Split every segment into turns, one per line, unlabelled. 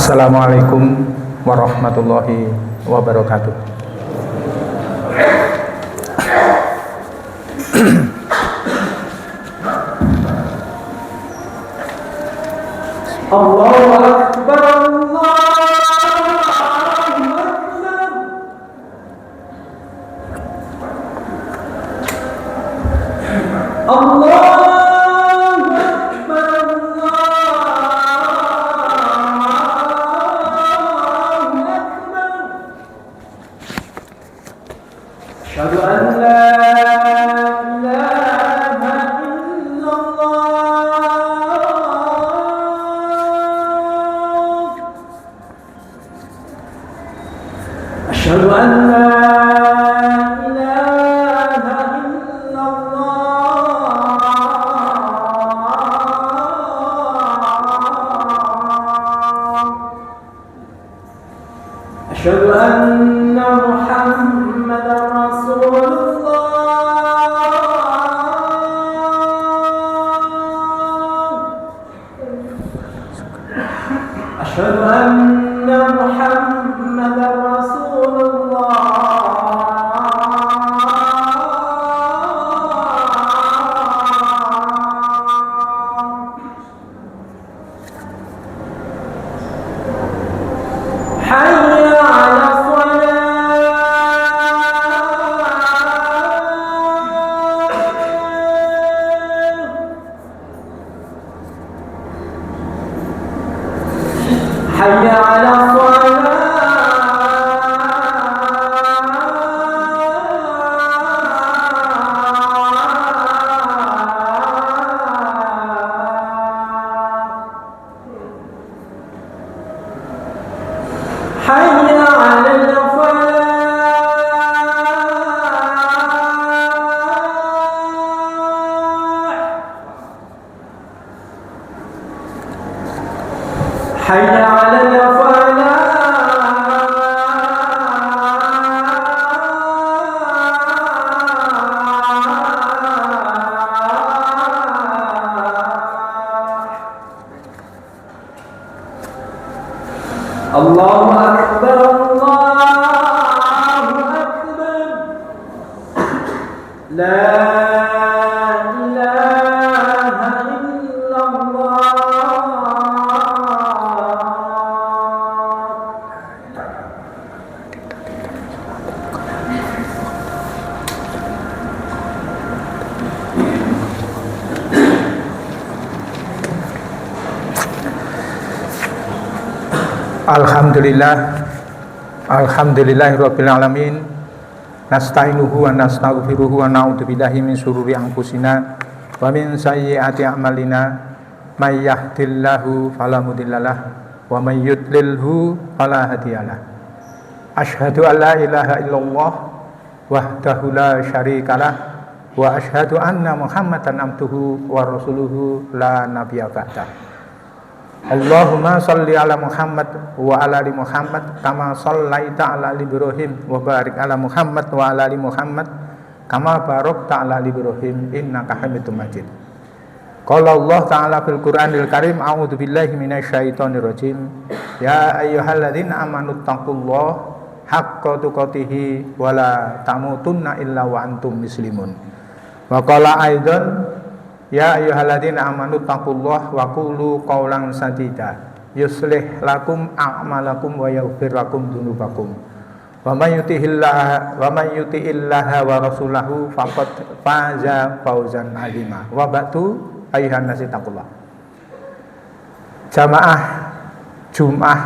Assalamualaikum warahmatullahi wabarakatuh.
Allahu Akbar, Allahu Akbar. Asyhadu an la ilaha illallah. Asyhadu an la ilaha illallah. Asyhadu anna Muhammadar Rasulullah. Asyhadu anna Muhammadar Rasulullah. Hayya 'ala حي على الصلاة. حي على الفلاح. حي على Allahu Akbar, Allahu Akbar. La ilaha illallah.
Alhamdulillahirabbil alamin. Nasta'inuhu wa nastaghfiruhu wa na'udzu billahi min syururi anfusina wa min sayyiati a'malina. May yahdihillahu fala mudhillalah wa may yudlilhu fala hadiyalah. Asyhadu an la ilaha illallah wahdahu la syarikalah wa asyhadu anna Muhammadan abduhu wa rasuluhu la nabiyya ba'dah. Allahumma sholli ala Muhammad wa ala ali Muhammad kama shallaita ala ali Ibrahim wa barik ala Muhammad wa ala ali Muhammad kama barakta ala ali Ibrahim innaka Hamidum Majid. Qala Allah ta'ala fil Qur'anil Karim, a'udzu billahi minasyaitonir rajim. Ya ayyuhalladzina amanu taqullaha haqqa tuqatih wa la tamutunna illa wa antum muslimun. Wa qala aidan, ya ayyuhalladzina amanu taqullaha wa qulu qawlan sadida yuslih lakum a'malakum wa yaghfir lakum dzunubakum wa may yuti'illaha wa rasulahu faqad faza fawzan 'azima. Wa ba'du ayyuhan nasi taqullah. Jamaah Jumat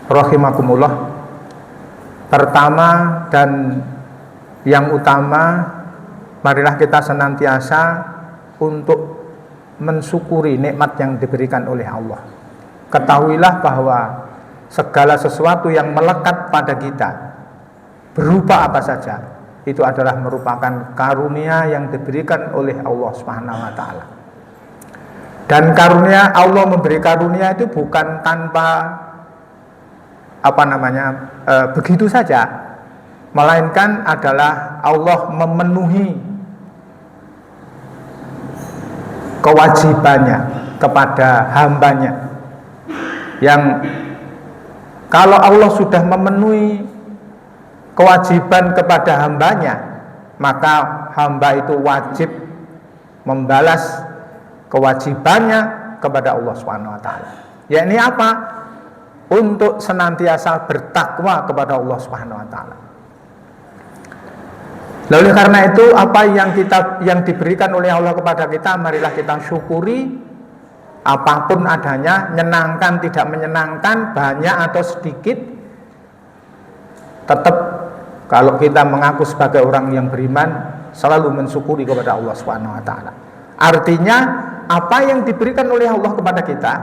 rahimakumullah. Pertama dan yang utama, marilah kita senantiasa untuk mensyukuri nikmat yang diberikan oleh Allah. Ketahuilah bahwa segala sesuatu yang melekat pada kita, berupa apa saja, itu adalah merupakan karunia yang diberikan oleh Allah Subhanahu wa taala. Dan karunia, Allah memberi karunia itu bukan tanpa begitu saja, melainkan adalah Allah memenuhi kewajibannya kepada hambanya. yang kalau Allah sudah memenuhi kewajiban kepada hambanya, maka hamba itu wajib membalas kewajibannya kepada Allah Subhanahu wa taala. Yakni apa? Untuk senantiasa bertakwa kepada Allah Subhanahu wa taala. Lalu karena itu apa yang diberikan oleh Allah kepada kita, marilah kita syukuri apapun adanya, menyenangkan tidak menyenangkan, banyak atau sedikit, tetap kalau kita mengaku sebagai orang yang beriman, selalu mensyukuri kepada Allah Subhanahu wa taala. Artinya apa yang diberikan oleh Allah kepada kita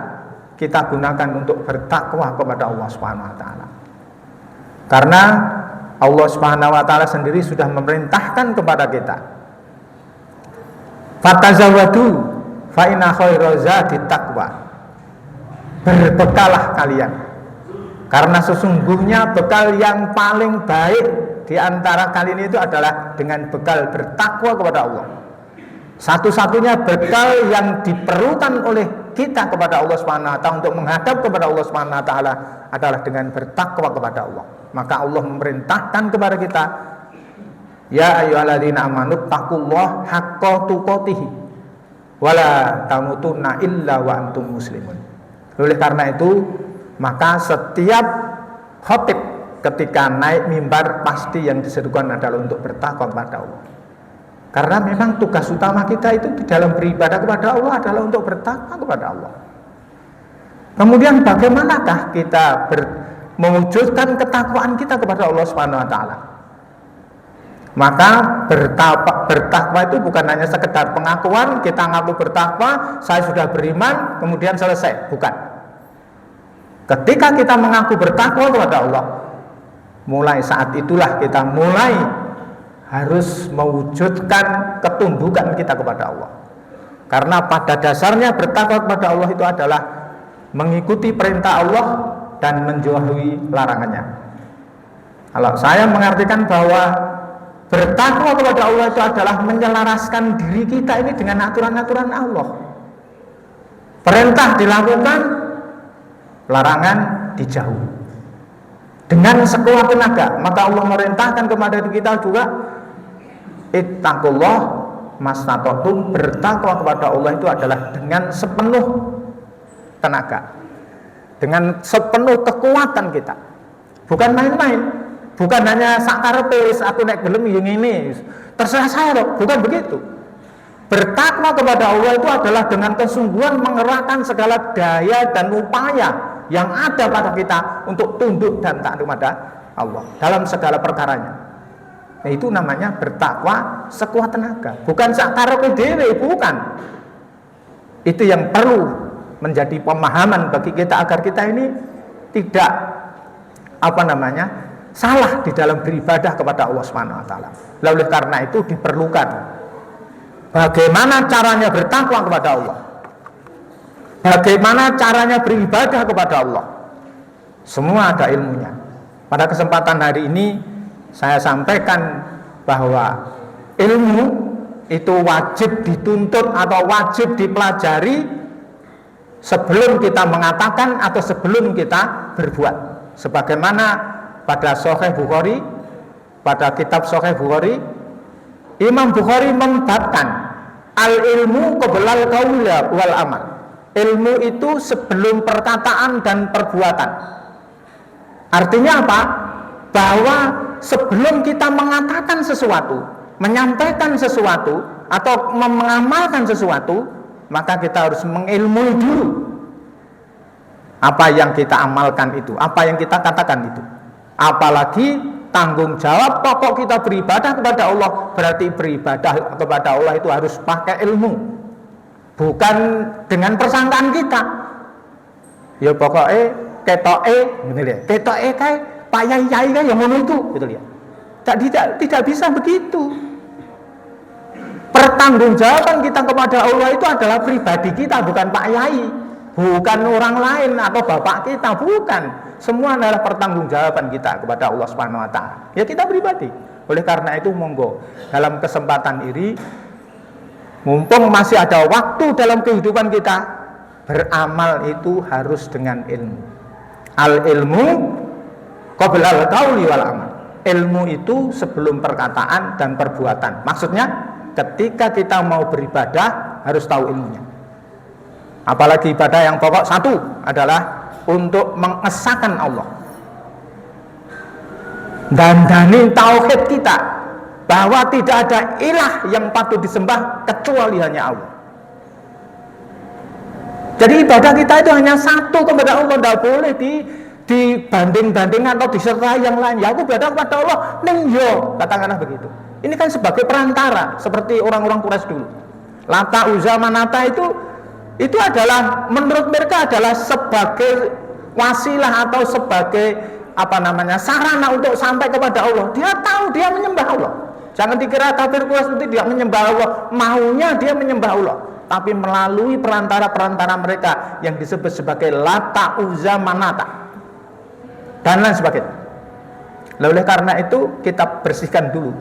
gunakan untuk bertakwa kepada Allah Subhanahu wa taala. Karena Allah Subhanahu wa taala sendiri sudah memerintahkan kepada kita, fatazawwadu fa inna khairaz zadi taqwa. Berbekalah kalian, karena sesungguhnya bekal yang paling baik di antara kalian itu adalah dengan bekal bertakwa kepada Allah. Satu-satunya bekal yang diperlukan oleh kita kepada Allah Subhanahu wa taala untuk menghadap kepada Allah Subhanahu wa taala adalah dengan bertakwa kepada Allah. Maka Allah memerintahkan kepada kita, ya ayyuhalladzina amanu taqullaha haqqa tuqatih wala tamutunna illa wa antum muslimun. Oleh karena itu, maka setiap khatib ketika naik mimbar pasti yang diserukan adalah untuk bertakwa kepada Allah. Karena memang tugas utama kita itu di dalam beribadah kepada Allah adalah untuk bertakwa kepada Allah. Kemudian bagaimanakah kita mewujudkan ketakwaan kita kepada Allah Subhanahu wa taala? Maka bertakwa itu bukan hanya sekedar pengakuan, kita ngaku bertakwa, saya sudah beriman, kemudian selesai. Bukan. Ketika kita mengaku bertakwa kepada Allah, mulai saat itulah kita mulai harus mewujudkan ketundukan kita kepada Allah. Karena pada dasarnya bertakwa kepada Allah itu adalah mengikuti perintah Allah dan menjauhi larangannya. Kalau saya mengartikan bahwa bertakwa kepada Allah itu adalah menyelaraskan diri kita ini dengan aturan-aturan Allah. Perintah dilakukan, larangan dijauhi dengan sekuat tenaga. Maka Allah merintahkan kepada kita juga, ittaqullah mastata'tum, bertakwa kepada Allah itu adalah dengan sepenuh tenaga, dengan sepenuh kekuatan kita, bukan main-main, bukan hanya sakarepe aku nek gelem yang ini terserah saya loh, bukan begitu. Bertakwa kepada Allah itu adalah dengan kesungguhan mengerahkan segala daya dan upaya yang ada pada kita untuk tunduk dan taat kepada Allah dalam segala perkaranya. Nah, itu namanya bertakwa sekuat tenaga, bukan sakarepe dhewe, bukan. Itu yang perlu menjadi pemahaman bagi kita agar kita ini tidak salah di dalam beribadah kepada Allah Subhanahu wa taala. Lalu karena itu diperlukan bagaimana caranya bertakwa kepada Allah, bagaimana caranya beribadah kepada Allah. Semua ada ilmunya. Pada kesempatan hari ini saya sampaikan bahwa ilmu itu wajib dituntut atau wajib dipelajari sebelum kita mengatakan atau sebelum kita berbuat. Sebagaimana pada Sahih Bukhari, pada kitab Sahih Bukhari, Imam Bukhari membabkan al ilmu qoblal qaula wal amal. Ilmu itu sebelum perkataan dan perbuatan. Artinya apa? Bahwa sebelum kita mengatakan sesuatu, menyampaikan sesuatu atau mengamalkan sesuatu, maka kita harus mengilmui dulu apa yang kita amalkan itu, apa yang kita katakan itu. Apalagi tanggung jawab pokok kita beribadah kepada Allah, berarti beribadah kepada Allah itu harus pakai ilmu, bukan dengan persangkaan kita. Ya pokoknya ketoke kayak Pak Yai kan yang ngono itu, gitu ya. Tidak bisa begitu. Pertanggungjawaban kita kepada Allah itu adalah pribadi kita, bukan Pak Yai, bukan orang lain atau bapak kita, bukan. Semua adalah pertanggungjawaban kita kepada Allah Subhanahu wa taala. Ya kita pribadi. Oleh karena itu monggo dalam kesempatan ini, mumpung masih ada waktu dalam kehidupan kita, beramal itu harus dengan ilmu. Al ilmu qabla al qauli wal amal. Ilmu itu sebelum perkataan dan perbuatan. Maksudnya ketika kita mau beribadah harus tahu ilmunya. Apalagi ibadah yang pokok satu adalah untuk mengesahkan Allah. Dandani tauhid kita bahwa tidak ada ilah yang patut disembah kecuali hanya Allah. Jadi ibadah kita itu hanya satu kepada Allah, tidak boleh dibanding-bandingkan atau disertai yang lain. Ya aku ibadah kepada Allah, yo, katakanlah begitu. Ini kan sebagai perantara seperti orang-orang Quraisy dulu. Lata, Uzza, Manata itu adalah menurut mereka adalah sebagai wasilah atau sebagai sarana untuk sampai kepada Allah. Dia tahu dia menyembah Allah. Jangan dikira kafir Quraisy itu tidak menyembah Allah, maunya dia menyembah Allah, tapi melalui perantara-perantara mereka yang disebut sebagai Lata, Uzza, Manata dan lain sebagainya. Oleh karena itu kita bersihkan dulu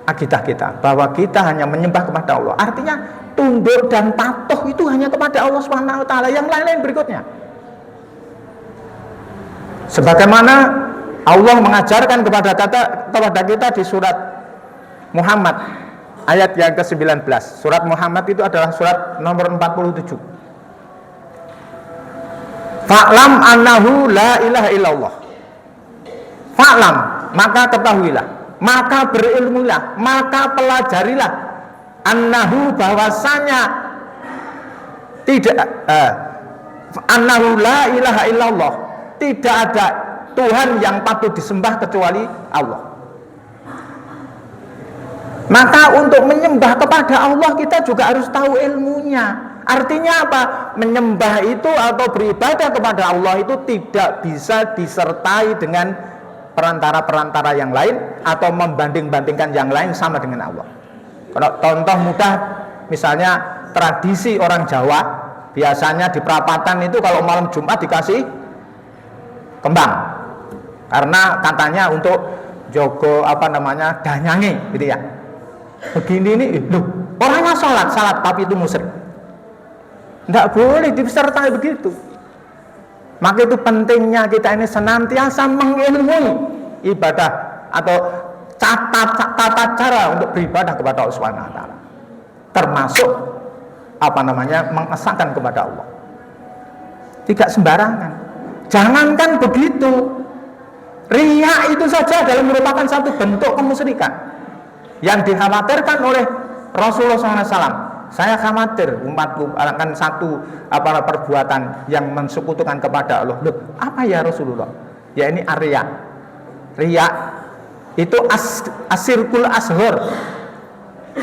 akidah kita bahwa kita hanya menyembah kepada Allah. Artinya tunduk dan patuh itu hanya kepada Allah Subhanahu wa taala, yang lain-lain berikutnya. Sebagaimana Allah mengajarkan kepada kita di surat Muhammad ayat yang ke-19. Surat Muhammad itu adalah surat nomor 47. Fa'lam annahu la ilaha illallah. Fa'lam, maka ketahuilah, maka berilmulah, maka pelajarilah, annahu bahwasanya tidak annahu la ilaha illallah, tidak ada Tuhan yang patut disembah kecuali Allah. Maka untuk menyembah kepada Allah kita juga harus tahu ilmunya. Artinya apa? Menyembah itu atau beribadah kepada Allah itu tidak bisa disertai dengan perantara-perantara yang lain atau membanding-bandingkan yang lain sama dengan Allah. Kalau contoh mudah, misalnya tradisi orang Jawa, biasanya di perapatan itu kalau malam Jumat dikasih kembang, karena katanya untuk jogo danyange gitu ya. Begini ini, orangnya salat tapi itu musyrik. Tidak boleh disertai begitu. Maka itu pentingnya kita ini senantiasa mengilmui ibadah atau tata cara untuk beribadah kepada Allah Subhanahu wa taala. Termasuk mengesahkan kepada Allah. Tidak sembarangan. Jangankan begitu, riya itu saja adalah merupakan satu bentuk kemusyrikan yang dikhawatirkan oleh Rasulullah SAW. Saya khawatir umatku akan satu perbuatan yang mensekutukan kepada Allah. Loh, apa ya Rasulullah? Ya ini riya. Riya itu asirkul ashor,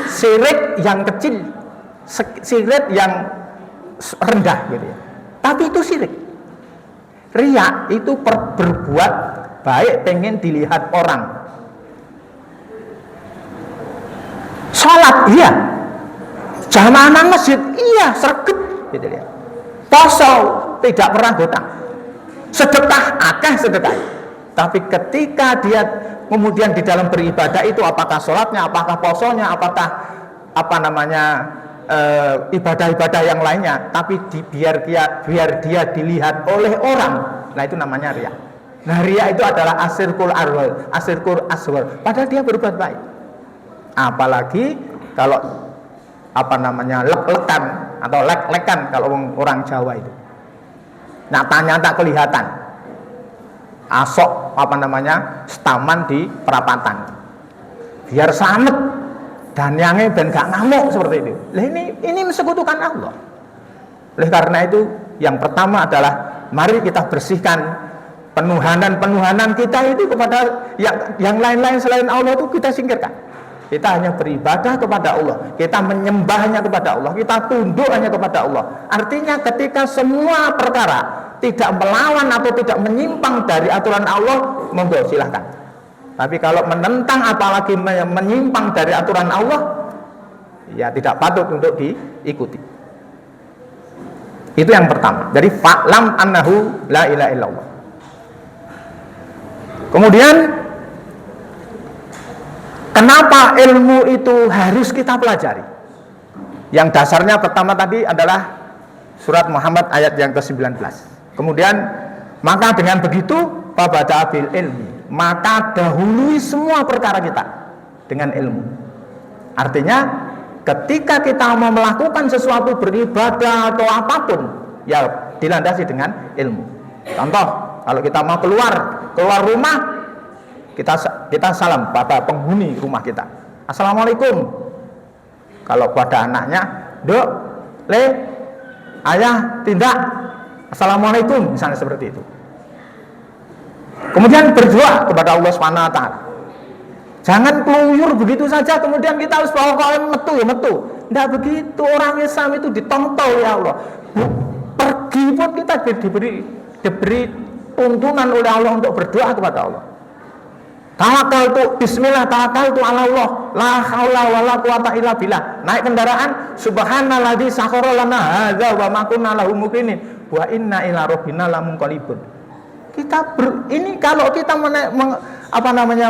syirik yang kecil, syirik yang rendah gitu ya. Tapi itu syirik. Riya itu berbuat baik pengen dilihat orang. Salat iya, jamaah masjid iya, sregep gitu ya. Poso tidak pernah hutang, sedekah akeh sedekah. Tapi ketika dia kemudian di dalam beribadah itu, apakah sholatnya, apakah posonya, apakah ibadah-ibadah yang lainnya, tapi biar dia dilihat oleh orang, nah itu namanya riya. Nah riya itu adalah asirkul aswar, padahal dia berbuat baik. Apalagi kalau lek-lekan atau lek-lekan kalau orang Jawa itu nyata-nyata kelihatan asok staman di perapatan biar selamat dan yang ben gak ngamuk seperti itu. Lah ini mensekutukan Allah. Oleh karena itu yang pertama adalah mari kita bersihkan penuhanan kita itu kepada yang lain-lain selain Allah itu kita singkirkan. Kita hanya beribadah kepada Allah, kita menyembahnya kepada Allah, kita tunduk hanya kepada Allah. Artinya ketika semua perkara tidak melawan atau tidak menyimpang dari aturan Allah, monggo silahkan. Tapi kalau menentang apalagi menyimpang dari aturan Allah, ya tidak patut untuk diikuti. Itu yang pertama. Jadi fa'lam annahu la ilaha illallah. Kemudian kenapa ilmu itu harus kita pelajari? Yang dasarnya pertama tadi adalah Surat Muhammad ayat yang ke-19. Kemudian maka dengan begitu fabada'a bil ilmi, maka dahului semua perkara kita dengan ilmu. Artinya ketika kita mau melakukan sesuatu, beribadah atau apapun, ya dilandasi dengan ilmu. Contoh, kalau kita mau keluar rumah, kita salam pada penghuni rumah kita, assalamualaikum. Kalau pada anaknya, dok, le, ayah, tindak, assalamualaikum, misalnya seperti itu. Kemudian berdoa kepada Allah SWT. Jangan keluyur begitu saja, kemudian kita harus pokoknya metu. Tidak begitu, orang Islam itu ditontol ya Allah. Pergi pun kita diberi tuntunan oleh Allah untuk berdoa kepada Allah. Tawakkaltu bismillah, tawakkaltu ala Allah, la haula wala quwata illa billah. Naik kendaraan, subhanalladzi sakhkhara lana hadza wa ma kunna lahu muqrinin wa inna ila rabbina lamunqalibun. Ini kalau kita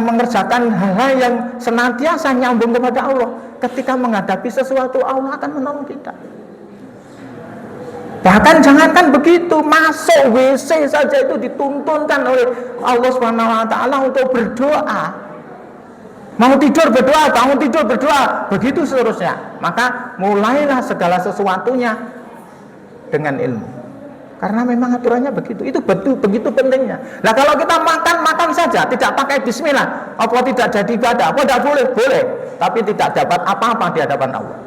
mengerjakan hal-hal yang senantiasa nyambung kepada Allah, ketika menghadapi sesuatu Allah akan menolong kita. Bahkan jangankan begitu, masuk WC saja itu dituntunkan oleh Allah SWT untuk berdoa. Mau tidur berdoa, bangun tidur berdoa, begitu seterusnya. Maka mulailah segala sesuatunya dengan ilmu. Karena memang aturannya begitu. Itu begitu pentingnya. Nah kalau kita makan saja, tidak pakai bismillah, apa tidak jadi ibadah? Apa tidak boleh? Boleh. Tapi tidak dapat apa-apa di hadapan Allah.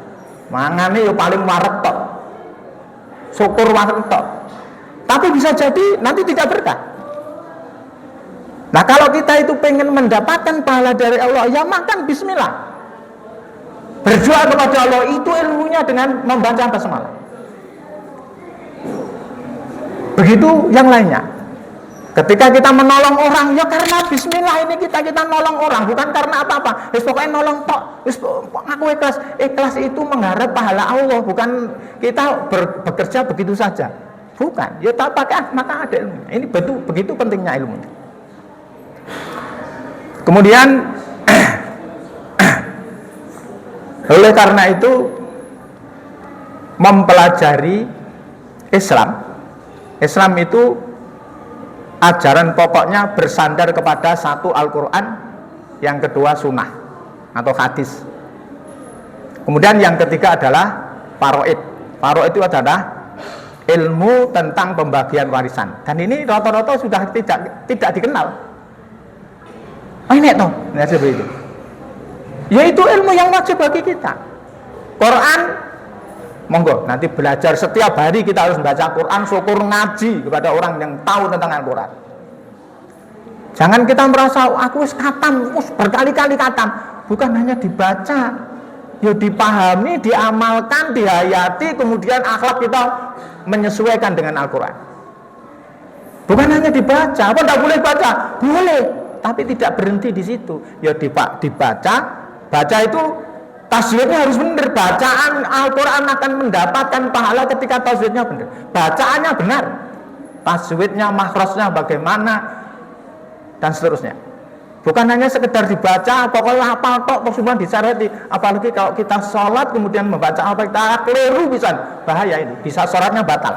Mangane yo paling warek tok. Syukur wartok. Tapi bisa jadi nanti tidak berkah. Nah kalau kita itu pengen mendapatkan pahala dari Allah, ya makan bismillah. Berdoa kepada Allah, itu ilmunya dengan membaca basmalah. Begitu yang lainnya. Ketika kita menolong orang, ya karena bismillah ini kita nolong orang, bukan karena apa-apa. Pokoknya nolong tok, aku ikhlas. Ikhlas itu mengharap pahala Allah, bukan kita bekerja begitu saja. Bukan, ya tak pakai maka ada ilmu. Ini begitu pentingnya ilmu. Kemudian oleh karena itu mempelajari Islam itu ajaran pokoknya bersandar kepada satu Al-Quran, yang kedua sunnah atau hadis. Kemudian yang ketiga adalah faraid. Faraid itu adalah ilmu tentang pembagian warisan. Dan ini rata-rata sudah tidak dikenal. Ini toh, seperti itu. Yaitu ilmu yang wajib bagi kita. Quran, monggo nanti belajar setiap hari kita harus membaca Quran, syukur ngaji kepada orang yang tahu tentang Al-Quran. Jangan kita merasa aku khatam, berkali-kali khatam. Bukan hanya dibaca, ya dipahami, diamalkan, dihayati, kemudian akhlak kita menyesuaikan dengan Al-Quran. Bukan hanya dibaca, apa tidak boleh baca? Boleh, tapi tidak berhenti di situ. Ya dibaca, baca itu tajwidnya harus benar. Bacaan Al-Quran akan mendapatkan pahala ketika tajwidnya benar. Bacaannya benar, tajwidnya, makhrajnya bagaimana, dan seterusnya. Bukan hanya sekedar dibaca, pokoknya hafal tok, semua disyarati. Apalagi kalau kita sholat kemudian membaca apa kita keliru, bisa bahaya ini, bisa sholatnya batal.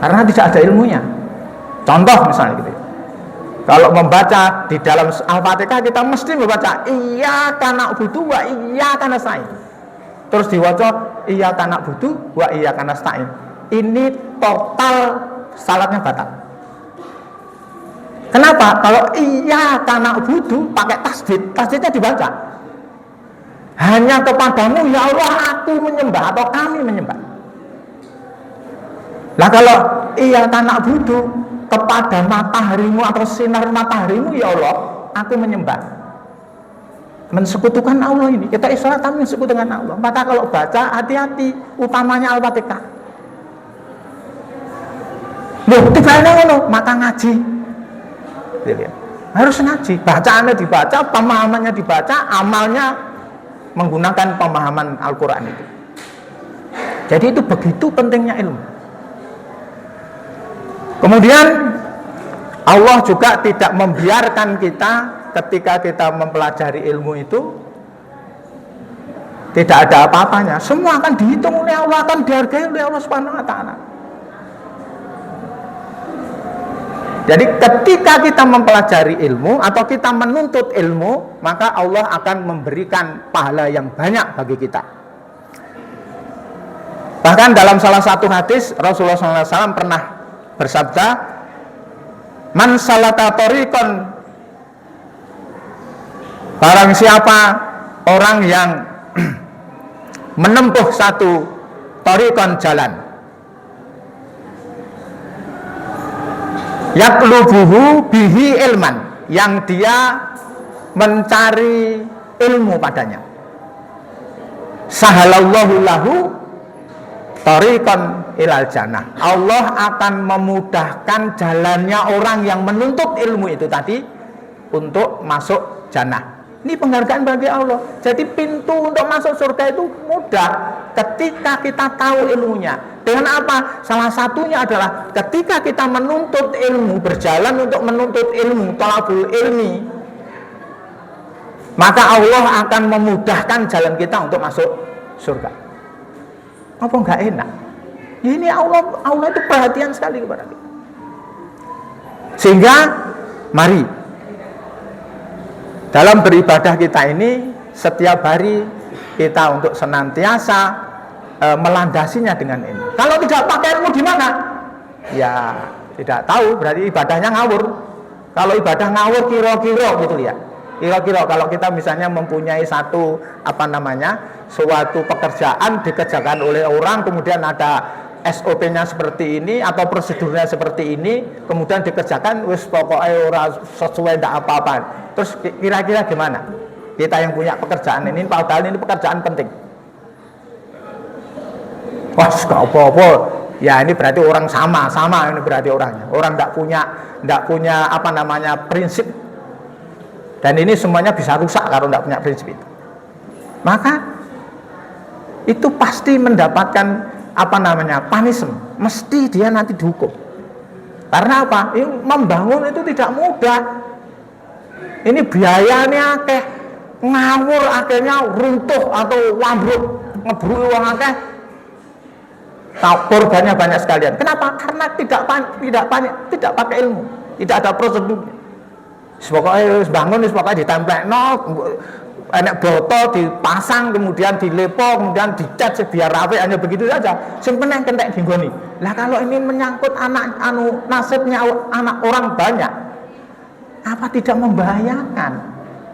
Karena tidak ada ilmunya. Contoh misalnya gitu. Kalau membaca di dalam Al-Fatihah kita mesti membaca iyyaka na'budu wa iyyaka nasta'in. Terus diwaca iyyaka na'budu wa iyyaka nasta'in. Ini total salatnya batal. Kenapa? Kalau iyyaka na'budu pakai tasdid, tasdidnya dibaca. Hanya kepadamu ya Allah aku menyembah atau kami menyembah. Nah kalau iyyaka na'budu kepada mataharimu atau sinar mataharimu ya Allah aku menyembah, mensekutukan Allah. Ini kita Islam kami mensekutukan Allah. Maka kalau baca hati-hati, utamanya Al-Fatihah. Loh tiba-tiba ngono maka ngaji, harus ngaji, bacaannya dibaca, pemahamannya dibaca, amalnya menggunakan pemahaman Al-Quran itu. Jadi itu begitu pentingnya ilmu. Kemudian Allah juga tidak membiarkan kita ketika kita mempelajari ilmu itu Tidak ada apa-apanya. Semua akan dihitung oleh Allah, akan dihargai oleh Allah Subhanahu wa taala. Jadi ketika kita mempelajari ilmu atau kita menuntut ilmu, maka Allah akan memberikan pahala yang banyak bagi kita. Bahkan dalam salah satu hadis Rasulullah SAW pernah bersabda, "Man salaka thariqan," barang siapa orang yang menempuh satu thariqan jalan, yatlubuhu bihi ilman, yang dia mencari ilmu padanya, sahalallahu lahu thariqan ilal jannah, Allah akan memudahkan jalannya orang yang menuntut ilmu itu tadi untuk masuk jannah. Ini penghargaan bagi Allah. Jadi pintu untuk masuk surga itu mudah ketika kita tahu ilmunya. Dengan apa? Salah satunya adalah ketika kita menuntut ilmu, berjalan untuk menuntut ilmu, thalabul ilmi, maka Allah akan memudahkan jalan kita untuk masuk surga. Apa enggak enak? Ini Allah itu perhatian sekali kepada kita. Sehingga mari dalam beribadah kita ini setiap hari kita untuk senantiasa melandasinya dengan ini. Kalau tidak pakai ilmu gimana? Ya tidak tahu, berarti ibadahnya ngawur. Kalau ibadah ngawur kira-kira gitu ya. Kira-kira kalau kita misalnya mempunyai suatu pekerjaan dikerjakan oleh orang, kemudian ada SOP-nya seperti ini atau prosedurnya seperti ini, kemudian dikerjakan wis pokoknya ora sesuai ndak apa-apa. Terus kira-kira gimana? Kita yang punya pekerjaan ini, padahal ini pekerjaan penting. Wah, gak apa-apa. Ya ini berarti orang sama ini berarti orangnya. Orang ndak punya prinsip. Dan ini semuanya bisa rusak kalau ndak punya prinsip itu. Maka itu pasti mendapatkan punishment, mesti dia nanti dihukum. Karena apa? Ini membangun itu tidak mudah. Ini biayanya akeh, ngawur akhirnya runtuh atau wambruk, ngebruk uang akeh, korbannya banyak sekalian. Kenapa? Karena tidak pakai ilmu, tidak ada prosedur. Pokoknya bangun, pokoknya ditemplek, enak botol dipasang, kemudian dilepo, kemudian dicat biar rapi, hanya begitu saja. Simpen kentek dinggoni. Lah kalau ini menyangkut nasibnya anak orang banyak, apa tidak membahayakan?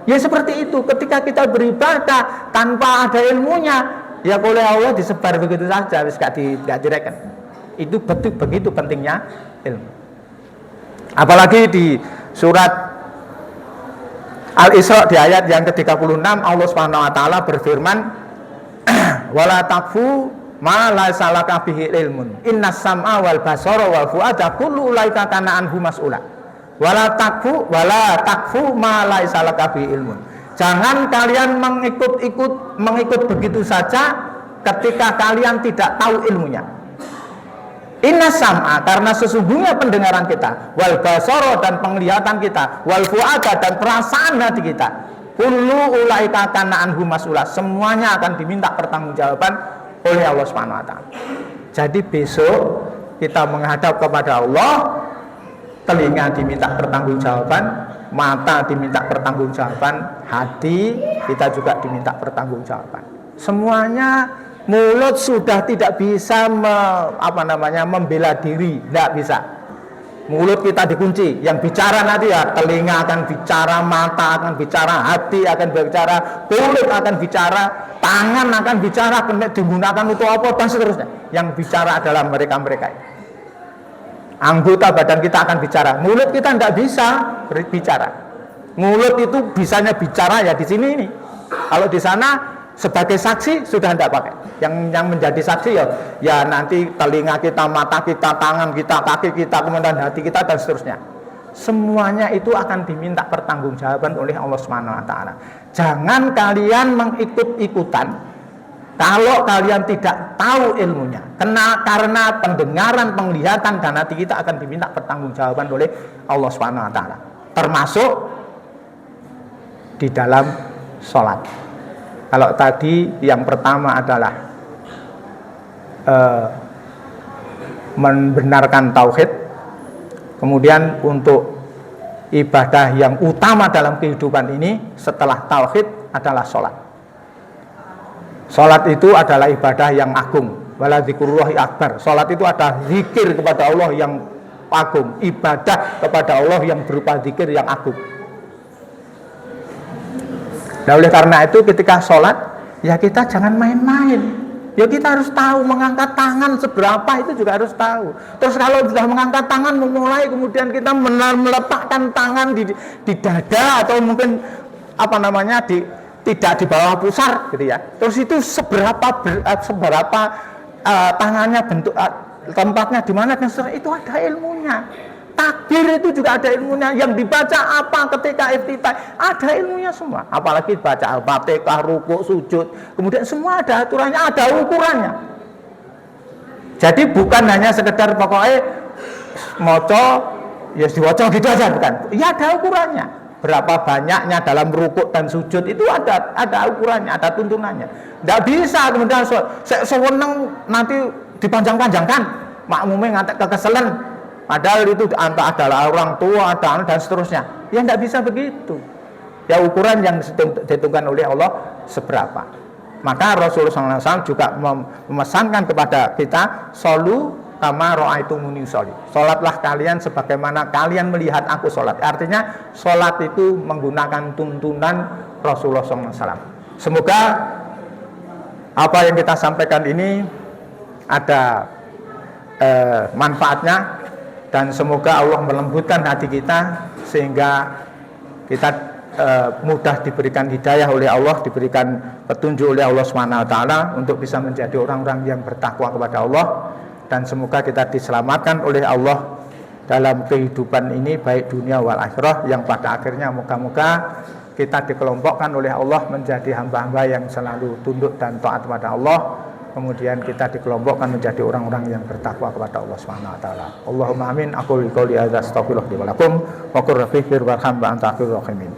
Ya seperti itu. Ketika kita beribadah tanpa ada ilmunya, ya oleh Allah disebar begitu saja, wis gak direken. Itu begitu pentingnya ilmu. Apalagi di surat Al-Isra di ayat yang ke-36 Allah Subhanahu wa taala berfirman, "Wala taqfu ma laysa laka bihi ilmun. Innas sam'a wal basara wal fuada kullu ulaika kana anhu mas'ula." Wala taqfu ma laysa laka bihi ilmun. Jangan kalian mengikut begitu saja ketika kalian tidak tahu ilmunya. Inna sam'a, karena sesungguhnya pendengaran kita, wal basara, dan penglihatan kita, wal fuada, dan perasaan hati kita, kullu ulaika kana anhu mas'ula, semuanya akan diminta pertanggungjawaban oleh Allah Subhanahu wa taala. Jadi besok kita menghadap kepada Allah, telinga diminta pertanggungjawaban, mata diminta pertanggungjawaban, hati kita juga diminta pertanggungjawaban. Semuanya. Mulut sudah tidak bisa membela diri, tidak bisa. Mulut kita dikunci. Yang bicara nanti ya telinga akan bicara, mata akan bicara, hati akan bicara, kulit akan bicara, tangan akan bicara, digunakan untuk apa dan seterusnya. Yang bicara adalah mereka-mereka. Anggota badan kita akan bicara. Mulut kita tidak bisa berbicara. Mulut itu bisanya bicara ya di sini ini. Kalau di sana sebagai saksi sudah tidak pakai. Yang menjadi saksi ya nanti telinga kita, mata kita, tangan kita, kaki kita, kemudian hati kita dan seterusnya. Semuanya itu akan diminta pertanggungjawaban oleh Allah Subhanahu wa taala. Jangan kalian mengikut-ikutan kalau kalian tidak tahu ilmunya. Karena pendengaran, penglihatan dan hati kita akan diminta pertanggungjawaban oleh Allah Subhanahu wa taala. Termasuk di dalam sholat. Kalau tadi yang pertama adalah membenarkan tauhid, kemudian untuk ibadah yang utama dalam kehidupan ini setelah tauhid adalah sholat. Sholat itu adalah ibadah yang agung. Wala dzikrullahi akbar. Sholat itu adalah zikir kepada Allah yang agung, ibadah kepada Allah yang berupa zikir yang agung. Nah, oleh karena itu ketika sholat, ya kita jangan main-main. Ya kita harus tahu mengangkat tangan seberapa, itu juga harus tahu. Terus kalau sudah mengangkat tangan, memulai kemudian kita meletakkan tangan di dada atau mungkin tidak di bawah pusar gitu ya. Terus itu seberapa tangannya bentuk tempatnya di mana, dan itu ada ilmunya. Takbir itu juga ada ilmunya. Yang dibaca apa ketika iftitah, ada ilmunya semua. Apalagi baca Al-Fatihah, rukuk, sujud, kemudian semua ada aturannya, ada ukurannya. Jadi bukan hanya sekedar pokoknya moco, ya diwaca gitu aja, bukan. Ya ada ukurannya. Berapa banyaknya dalam rukuk dan sujud itu ada ukurannya, ada tuntunannya. Tidak bisa kemudian sewenang nanti dipanjang-panjangkan, makmumnya ngantek kekeselan. Padahal itu adalah orang tua, dan seterusnya. Ya tidak bisa begitu. Ya ukuran yang ditentukan oleh Allah seberapa. Maka Rasulullah SAW juga memesankan kepada kita, sholu kama ra'aitumuni sholli. Sholatlah kalian sebagaimana kalian melihat aku sholat. Artinya sholat itu menggunakan tuntunan Rasulullah SAW. Semoga apa yang kita sampaikan ini ada manfaatnya, dan semoga Allah melembutkan hati kita sehingga kita mudah diberikan hidayah oleh Allah, diberikan petunjuk oleh Allah SWT untuk bisa menjadi orang-orang yang bertakwa kepada Allah, dan semoga kita diselamatkan oleh Allah dalam kehidupan ini baik dunia wal akhirah, yang pada akhirnya moga-moga kita dikelompokkan oleh Allah menjadi hamba-hamba yang selalu tunduk dan taat kepada Allah. Kemudian kita dikelompokkan menjadi orang-orang yang bertakwa kepada Allah SWT. Allahumma amin. Aku qouli hadza astaghfirullah li wa lakum wa qur rabbi fir warham wa anta khairur rahimin.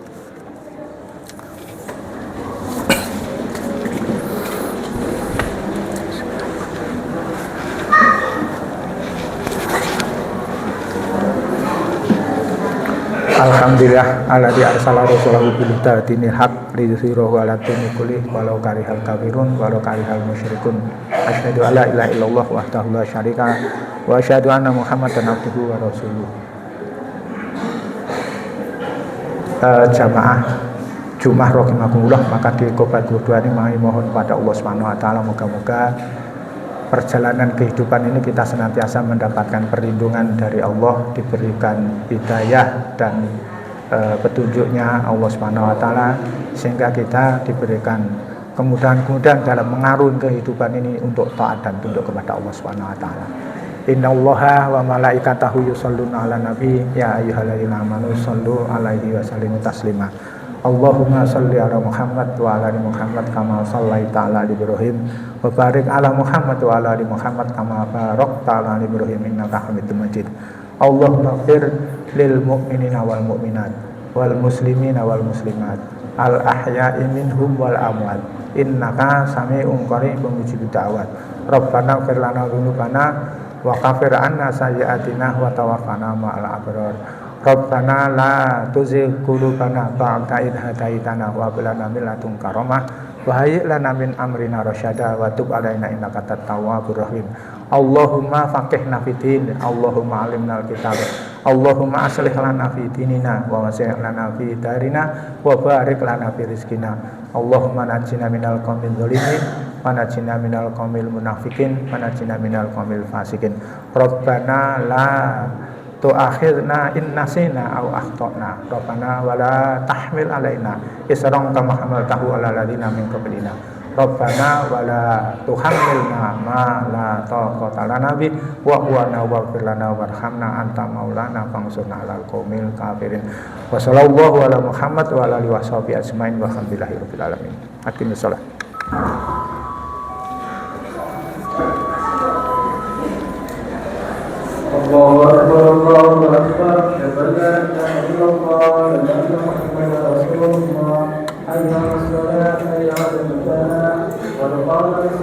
Alhamdulillah alladzi arsala rasulahu bil huda dinil haq liyudhhirahu 'ala dini kulli walau karihal kafirun walau karihal musyrikun. Asyhadu alla ilaha illallah wahdahu la syarika wa asyhadu anna Muhammadan abduhu wa rasuluh. Jamaah Jumat rahimakumullah, maka di Qobat Burdua ini mohon kepada Allah Subhanahu wa taala moga-moga perjalanan kehidupan ini kita senantiasa mendapatkan perlindungan dari Allah, diberikan hidayah dan petunjuknya Allah Subhanahu wa taala, sehingga kita diberikan kemudahan-kemudahan dalam mengarungi kehidupan ini untuk taat dan tunduk kepada Allah Subhanahu wa taala. Innallaha wa malaikatahu yusholluna 'alan nabi ya ayyuhalladzina amanu shollu 'alaihi wa sallimu taslima. Allahumma sholli ala Muhammad wa ala ali Muhammad kama shallaita ala Ibrahim wa barik ala Muhammad wa ala ali Muhammad kama barakta ala Ibrahim innaka Hamidum Majid. Allahumma ighfir lil mu'minina wal mu'minat wal muslimina wal muslimat al ahya'i minhum wal amwat innaka sami'un qaribun mujibud da'wat. Rabbana ighfir lana dzunubana wa kaffir 'anna sayyi'atina wa tawaffana ma'al abrar. Rabbana la tuzigh qulubana ba'da idh hadaitana wa hab lana min ladunka rahmah wa hayyi' lana min amrina rasyada wa tub 'alaina innaka at-tawwabur rahim. Allahumma faqihna fid din, Allahumma 'allimna al-kitab, Allahumma aslih lana fi dinina wa wasi' lana fi darina wa barik lana fi rizqina. Allahumma najjina minal qaumil zalimin wa najjina minal qaumil munafiqin wa najjina minal qaumil fasikin. Rabbana la tu'akhirna in nasina aw akhtana. Rabbana wala tahmil alaina isran kama hamaltahu ala alladziina min qablina. Rabbana wala tuhammilna ma la taqata lana bi wa huwana waghfir lana warhamna anta maulana fansurna 'alal qaumil kafirin. Wa sallallahu ala Muhammad wa ala alihi washabihi ajmain walhamdulillahi rabbil alamin. Aqimus shalah.
Allahu Akbar, Allahu Akbar, asyhadu an la ilaha illallah wa asyhadu anna Muhammadan rasulullah. حي على الصلاة حي على الفلاح قد قامت الصلاة